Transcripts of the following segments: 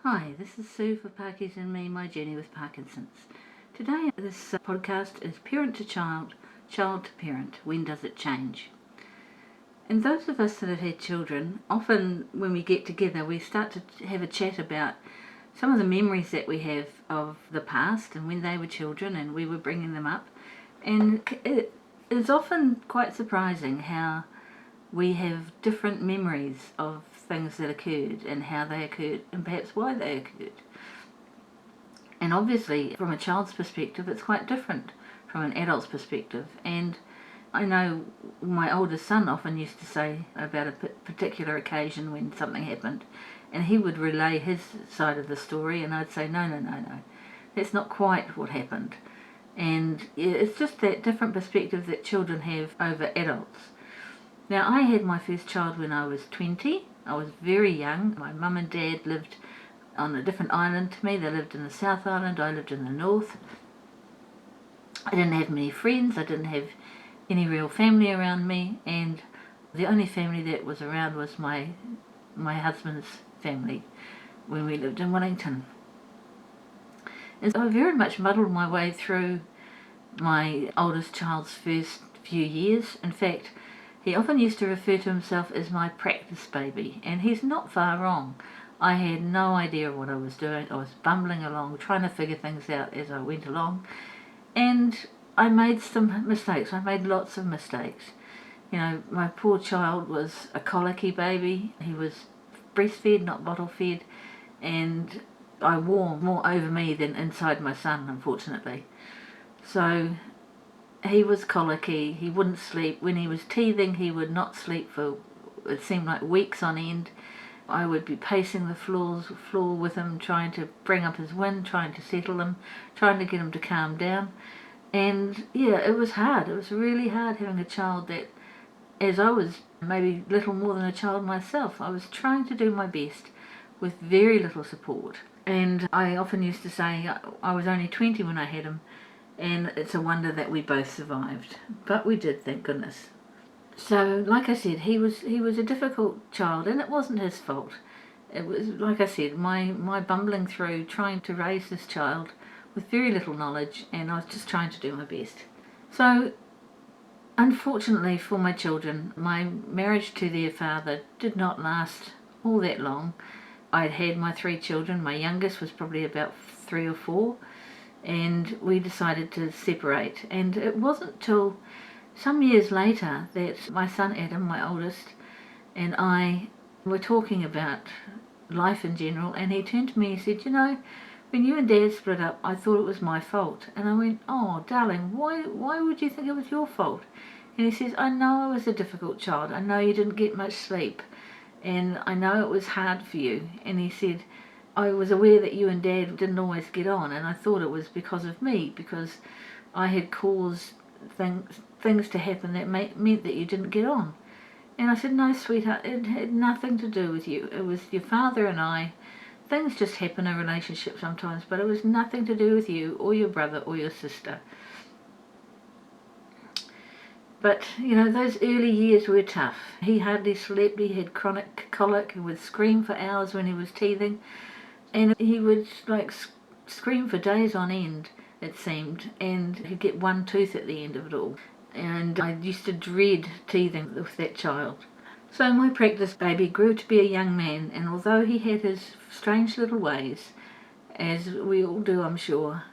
Hi, this is Sue for Parkies and Me, My Journey with Parkinson's. Today, this podcast is Parent to Child, Child to Parent, When Does It Change? And those of us that have had children, often when we get together, we start to have a chat about some of the memories that we have of the past and when they were children and we were bringing them up. And it is often quite surprising how we have different memories of things that occurred and how they occurred and perhaps why they occurred. And obviously from a child's perspective it's quite different from an adult's perspective. And I know my oldest son often used to say about a particular occasion when something happened, and he would relay his side of the story and I'd say no, that's not quite what happened. And it's just that different perspective that children have over adults. Now, I had my first child when I was 20. I was very young. My mum and dad lived on a different island to me. They lived in the South Island, I lived in the North. I didn't have many friends, I didn't have any real family around me, and the only family that was around was my husband's family when we lived in Wellington. And so I very much muddled my way through my oldest child's first few years. In fact, he often used to refer to himself as my practice baby, and he's not far wrong. I had no idea what I was doing. I was bumbling along, trying to figure things out as I went along, and I made some mistakes. I made lots of mistakes. You know, my poor child was a colicky baby. He was breastfed, not bottle fed, and I wore more over me than inside my son, unfortunately. So he was colicky, he wouldn't sleep. When he was teething, he would not sleep for, it seemed like weeks on end. I would be pacing the floor with him, trying to bring up his wind, trying to settle him, trying to get him to calm down. And yeah, it was hard. It was really hard having a child that, as I was maybe little more than a child myself, I was trying to do my best with very little support. And I often used to say I was only 20 when I had him, and it's a wonder that we both survived. But we did, thank goodness. So, like I said, he was a difficult child, and it wasn't his fault. It was, like I said, my bumbling through trying to raise this child with very little knowledge, and I was just trying to do my best. So, unfortunately for my children, my marriage to their father did not last all that long. I'd had my 3 children. My youngest was probably about 3 or 4. And we decided to separate. And it wasn't till some years later that my son Adam, my oldest, and I were talking about life in general, and he turned to me and said, you know, when you and Dad split up, I thought it was my fault. And I went, oh darling, why would you think it was your fault? And he says, I know I was a difficult child, I know you didn't get much sleep, and I know it was hard for you. And he said, I was aware that you and Dad didn't always get on, and I thought it was because of me, because I had caused things to happen that meant that you didn't get on. And I said, no, sweetheart, it had nothing to do with you. It was your father and I. Things just happen in a relationship sometimes, but it was nothing to do with you or your brother or your sister. But, you know, those early years were tough. He hardly slept, he had chronic colic, he would scream for hours when he was teething. And he would like scream for days on end, it seemed, and he'd get one tooth at the end of it all. And I used to dread teething with that child. So my practice baby grew to be a young man, and although he had his strange little ways, as we all do I'm sure,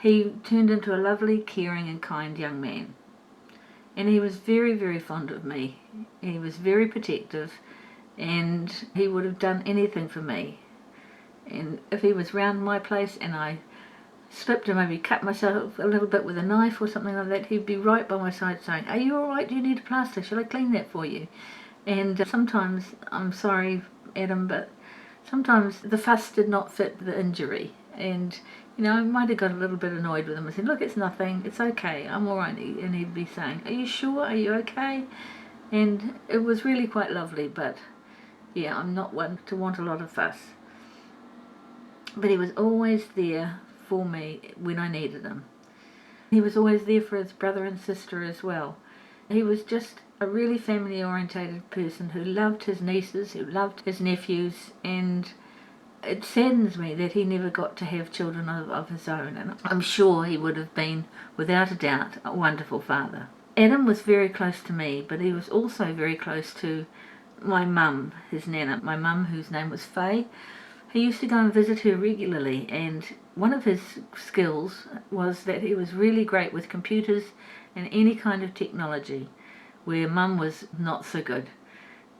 he turned into a lovely, caring and kind young man. And he was very, very fond of me. He was very protective, and he would have done anything for me. And if he was round my place and I slipped and maybe cut myself a little bit with a knife or something like that, he'd be right by my side saying, are you alright? Do you need a plaster? Shall I clean that for you? And sometimes, I'm sorry Adam, but sometimes the fuss did not fit the injury. And you know, I might have got a little bit annoyed with him. I said, look, it's nothing, it's okay, I'm alright. And he'd be saying, are you sure? Are you okay? And it was really quite lovely, but yeah, I'm not one to want a lot of fuss. But he was always there for me when I needed him. He was always there for his brother and sister as well. He was just a really family orientated person who loved his nieces, who loved his nephews, and it saddens me that he never got to have children of his own, and I'm sure he would have been, without a doubt, a wonderful father. Adam was very close to me, but he was also very close to my mum, his nana, my mum, whose name was Faye. He used to go and visit her regularly, and one of his skills was that he was really great with computers and any kind of technology, where mum was not so good.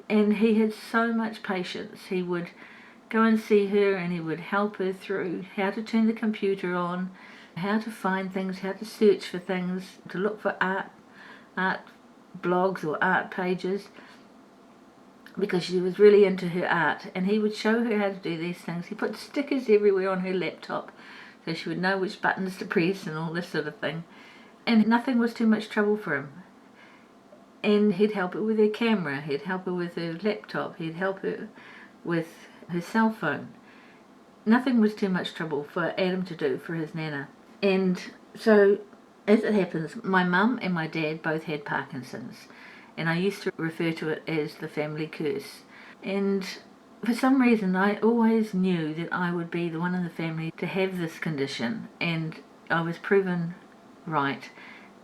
And he had so much patience. He would go and see her and he would help her through how to turn the computer on, how to find things, how to search for things, to look for art blogs or art pages, because she was really into her art, and he would show her how to do these things. He put stickers everywhere on her laptop so she would know which buttons to press and all this sort of thing, and nothing was too much trouble for him. And he'd help her with her camera, he'd help her with her laptop, he'd help her with her cell phone. Nothing was too much trouble for Adam to do for his nana. And so, as it happens, my mum and my dad both had Parkinson's, and I used to refer to it as the family curse. And for some reason I always knew that I would be the one in the family to have this condition, and I was proven right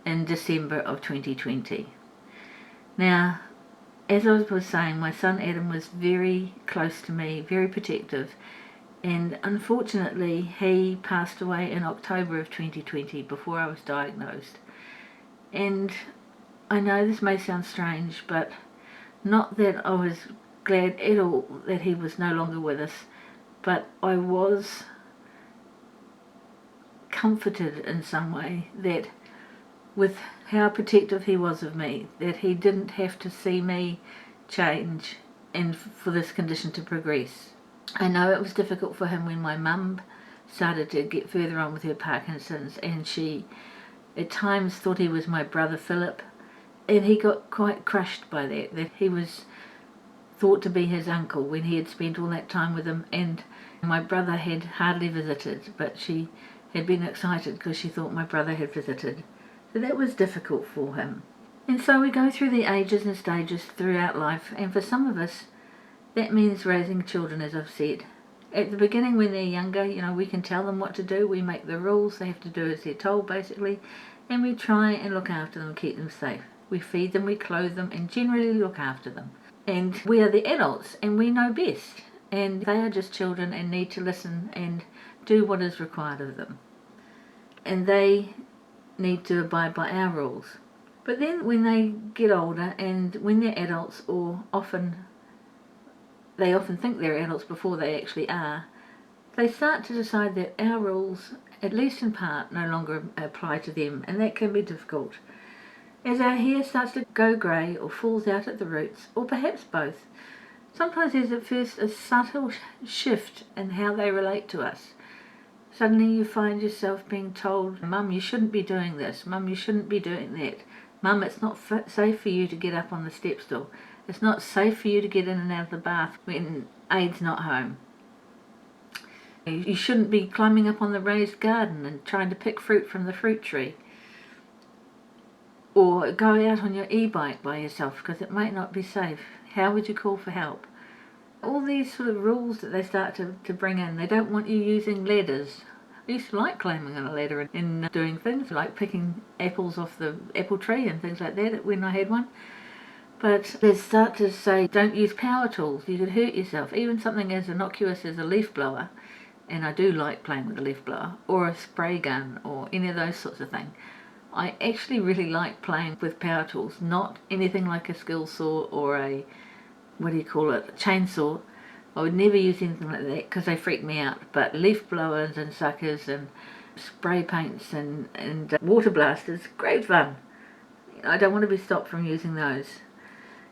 in December of 2020. Now, as I was saying, my son Adam was very close to me, very protective, and unfortunately he passed away in October of 2020 before I was diagnosed. And I know this may sound strange, but not that I was glad at all that he was no longer with us, but I was comforted in some way that with how protective he was of me, that he didn't have to see me change and for this condition to progress. I know it was difficult for him when my mum started to get further on with her Parkinson's, and she at times thought he was my brother Philip, and he got quite crushed by that he was thought to be his uncle when he had spent all that time with him, and my brother had hardly visited, but she had been excited because she thought my brother had visited. So that was difficult for him. And so we go through the ages and stages throughout life, and for some of us that means raising children, as I've said. At the beginning, when they're younger, we can tell them what to do, we make the rules, they have to do as they're told basically, and we try and look after them, keep them safe. We feed them, we clothe them, and generally look after them. And we are the adults, and we know best, and they are just children and need to listen and do what is required of them. And they need to abide by our rules. But then when they get older, and when they're adults, or they often think they're adults before they actually are, they start to decide that our rules, at least in part, no longer apply to them, and that can be difficult. As our hair starts to go grey or falls out at the roots, or perhaps both, sometimes there's at first a subtle shift in how they relate to us. Suddenly you find yourself being told, "Mum, you shouldn't be doing this. Mum, you shouldn't be doing that. Mum, it's not safe for you to get up on the step stool. It's not safe for you to get in and out of the bath when Aid's not home. You shouldn't be climbing up on the raised garden and trying to pick fruit from the fruit tree. Or go out on your e-bike by yourself because it might not be safe. How would you call for help?" All these sort of rules that they start to bring in. They don't want you using ladders. I used to like climbing on a ladder and doing things like picking apples off the apple tree and things like that when I had one. But they start to say, don't use power tools, you could hurt yourself. Even something as innocuous as a leaf blower, and I do like playing with a leaf blower, or a spray gun, or any of those sorts of things. I actually really like playing with power tools, not anything like a skill saw or a, chainsaw. I would never use anything like that because they freak me out. But leaf blowers and suckers and spray paints and water blasters, great fun. I don't want to be stopped from using those.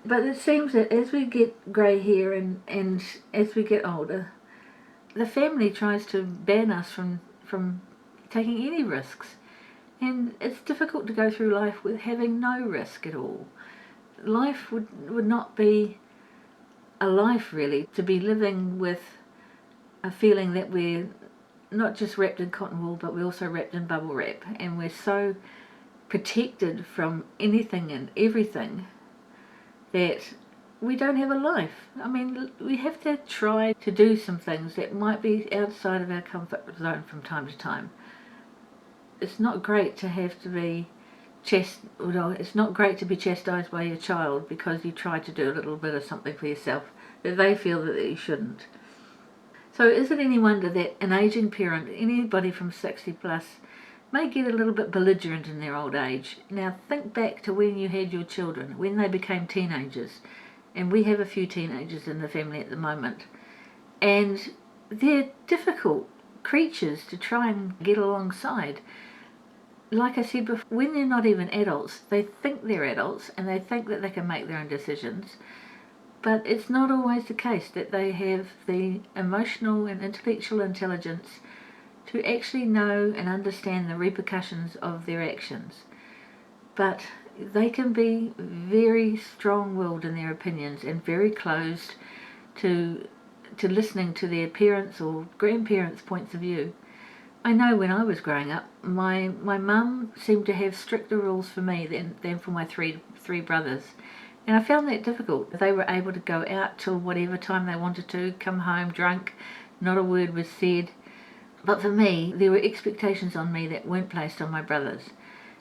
But it seems that as we get grey hair and as we get older, the family tries to ban us from taking any risks. And it's difficult to go through life with having no risk at all. Life would not be a life really, to be living with a feeling that we're not just wrapped in cotton wool, but we're also wrapped in bubble wrap, and we're so protected from anything and everything that we don't have a life. I mean, we have to try to do some things that might be outside of our comfort zone from time to time. It's not great to have to be it's not great to be chastised by your child because you try to do a little bit of something for yourself that they feel that you shouldn't. So is it any wonder that an aging parent, anybody from 60 plus, may get a little bit belligerent in their old age? Now think back to when you had your children, when they became teenagers, and we have a few teenagers in the family at the moment, and they're difficult creatures to try and get alongside. Like I said before, when they're not even adults, they think they're adults and they think that they can make their own decisions. But it's not always the case that they have the emotional and intellectual intelligence to actually know and understand the repercussions of their actions. But they can be very strong-willed in their opinions and very closed to listening to their parents' or grandparents' points of view. I know when I was growing up, my mum seemed to have stricter rules for me than for my three brothers. And I found that difficult. They were able to go out till whatever time they wanted to, come home drunk, not a word was said. But for me, there were expectations on me that weren't placed on my brothers.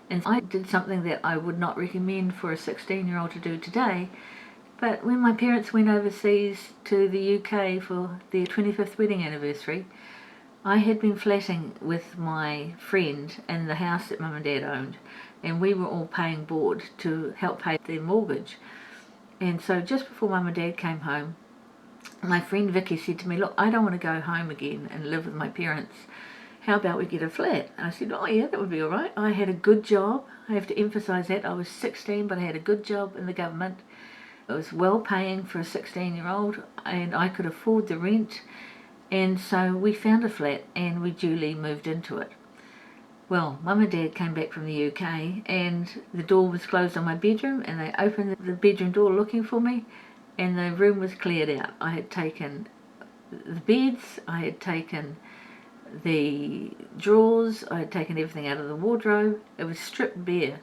And I did something that I would not recommend for a 16-year-old to do today. But when my parents went overseas to the UK for their 25th wedding anniversary, I had been flatting with my friend in the house that Mum and Dad owned, and we were all paying board to help pay their mortgage. And so just before Mum and Dad came home, my friend Vicky said to me, look, I don't want to go home again and live with my parents. How about we get a flat? I said, oh yeah, that would be all right. I had a good job. I have to emphasise that. I was 16, but I had a good job in the government. It was well paying for a 16-year-old, and I could afford the rent. And so we found a flat and we duly moved into it. Well, Mum and Dad came back from the UK and the door was closed on my bedroom, and they opened the bedroom door looking for me, and the room was cleared out. I had taken the beds, I had taken the drawers, I had taken everything out of the wardrobe. It was stripped bare.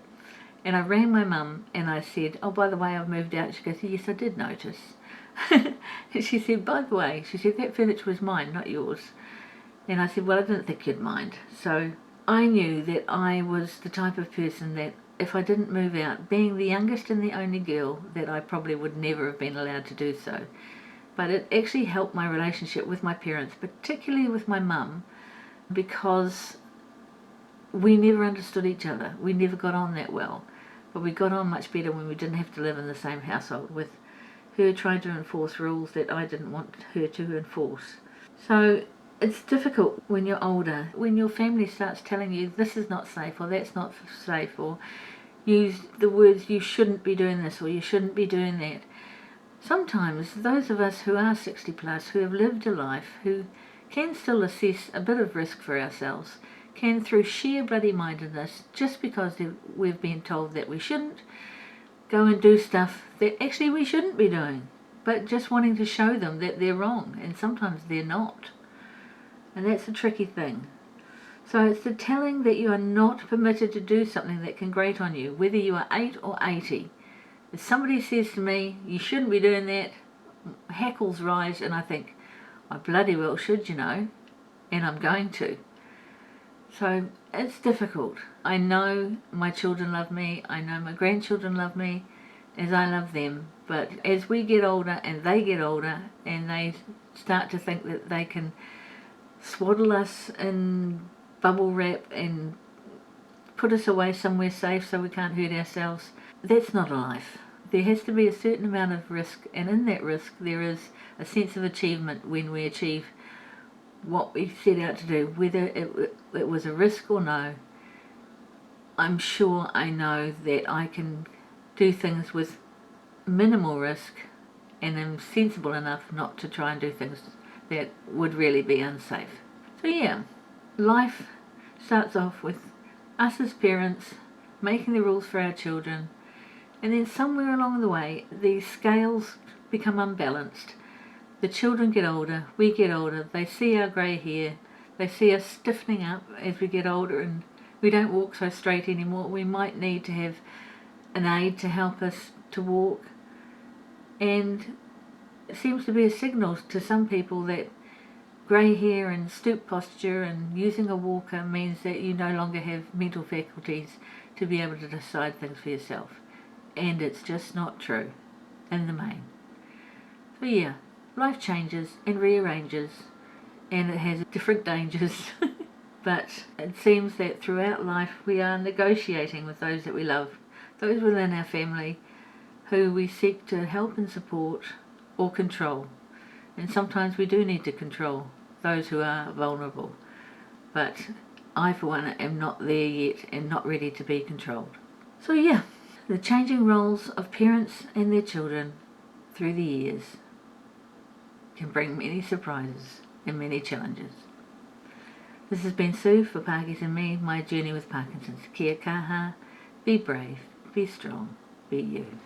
And I rang my mum and I said, oh, by the way, I've moved out. She goes, yes, I did notice. And she said, by the way, she said, that furniture was mine, not yours. And I said, well, I didn't think you'd mind. So I knew that I was the type of person that if I didn't move out, being the youngest and the only girl, that I probably would never have been allowed to do so. But it actually helped my relationship with my parents, particularly with my mum, because we never understood each other. We never got on that well. But we got on much better when we didn't have to live in the same household, with her trying to enforce rules that I didn't want her to enforce. So it's difficult when you're older, when your family starts telling you this is not safe or that's not safe, or use the words you shouldn't be doing this or you shouldn't be doing that. Sometimes those of us who are 60 plus, who have lived a life, who can still assess a bit of risk for ourselves, can, through sheer bloody-mindedness, just because we've been told that we shouldn't, go and do stuff that actually we shouldn't be doing, but just wanting to show them that they're wrong, and sometimes they're not. And that's a tricky thing. So it's the telling that you are not permitted to do something that can grate on you, whether you are 8 or 80. If somebody says to me, you shouldn't be doing that, hackles rise, and I think, I bloody well should, you know, and I'm going to. So it's difficult. I know my children love me, I know my grandchildren love me as I love them, but as we get older and they get older and they start to think that they can swaddle us in bubble wrap and put us away somewhere safe so we can't hurt ourselves, that's not a life. There has to be a certain amount of risk, and in that risk there is a sense of achievement when we achieve what we set out to do, whether it was a risk or no. I'm sure I know that I can do things with minimal risk and am sensible enough not to try and do things that would really be unsafe. So yeah, life starts off with us as parents making the rules for our children, and then somewhere along the way these scales become unbalanced. The children get older, we get older, they see our grey hair, they see us stiffening up as we get older and we don't walk so straight anymore. We might need to have an aid to help us to walk. And it seems to be a signal to some people that grey hair and stoop posture and using a walker means that you no longer have mental faculties to be able to decide things for yourself. And it's just not true in the main. So yeah, life changes and rearranges, and it has different dangers. But it seems that throughout life we are negotiating with those that we love, those within our family who we seek to help and support or control. And sometimes we do need to control those who are vulnerable. But I, for one, am not there yet and not ready to be controlled. So yeah, the changing roles of parents and their children through the years can bring many surprises and many challenges. This has been Sue for Parkies and Me, my journey with Parkinson's. Kia kaha, be brave, be strong, be you.